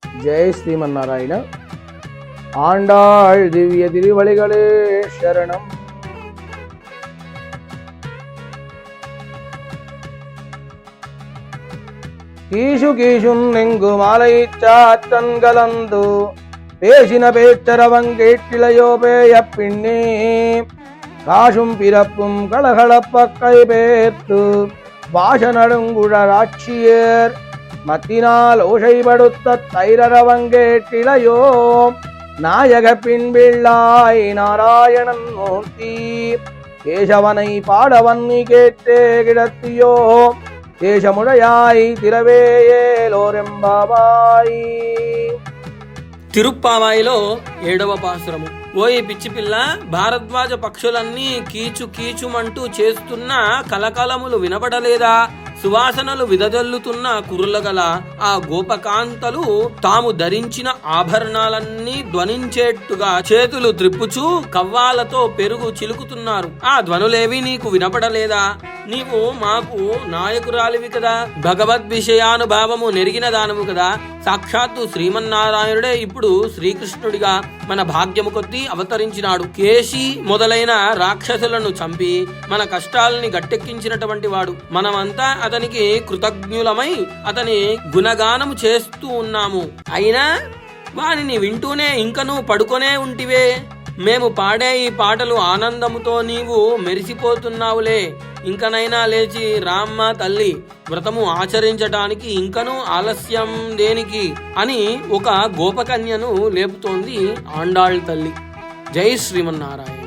జై శ్రీమన్నారాయణ. ఆండాళ్ దివ్య తిరువళిగళే శరణం. கீசு கீசும் நெங்கு மாலைச்சாத்தன் கலந்து பேசின பேச்சரவங்கேட்டிலையோ பேய பின்னே காசும் பிறப்பும் கலகலப்ப கைபேர்த்து வாசனடுங்குழராட்சியர் மத்தினால் ஓசைப்படுத்த தைரரவங்கேட்டிலையோ நாயக பின்பிள்ளாய் நாராயணன் மூர்த்தி கேசவனை பாடவன்னி கேட்டே கிடத்தியோ தேசமுடையாய் తిరవేయేలోరెంబాబాయి. తిరుప్పావాయిలో 7వ పాసురము. ఓయి పిచ్చి పిల్ల, భారద్వాజ పక్షులన్నీ కీచు కీచుమంటూ చేస్తున్న కలకలములు వినపడలేదా? సువాసనలు విదజల్లుతున్న కురులగల ఆ గోపకాంతలు తాము ధరించిన ఆభరణాలన్నీ ధ్వనించేట్టుగా చేతులు త్రిప్పుచూ కవ్వాలతో పెరుగు చిలుకుతున్నారు. ఆ ధ్వనులేవి నీకు వినపడలేదా? నీవు మాకు నాయకురాలివి కదా, భగవద్ విషయానుభావము నెరిగిన దానము కదా. సాక్షాత్తు శ్రీమన్నారాయణుడే ఇప్పుడు శ్రీకృష్ణుడిగా మన భాగ్యము కొద్దీ అవతరించినాడు. కేశి మొదలైన రాక్షసులను చంపి మన కష్టాలని గట్టెక్కించినటువంటి వాడు. మనమంతా అతనికి కృతజ్ఞులమై అతని గుణగానము చేస్తూ ఉన్నాము. అయినా వానిని వింటూనే ఇంకనూ పడుకొనే ఉంటివే. మేము పాడే ఈ పాటలు ఆనందముతో నీవు మెరిసిపోతున్నావులే. ఇంకనైనా లేచి రామ్మ తల్లి, వ్రతము ఆచరించటానికి ఇంకనూ ఆలస్యం దేనికి అని ఒక గోపకన్యను లేపుతోంది ఆండాళ్ తల్లి. జై శ్రీమన్నారాయణ.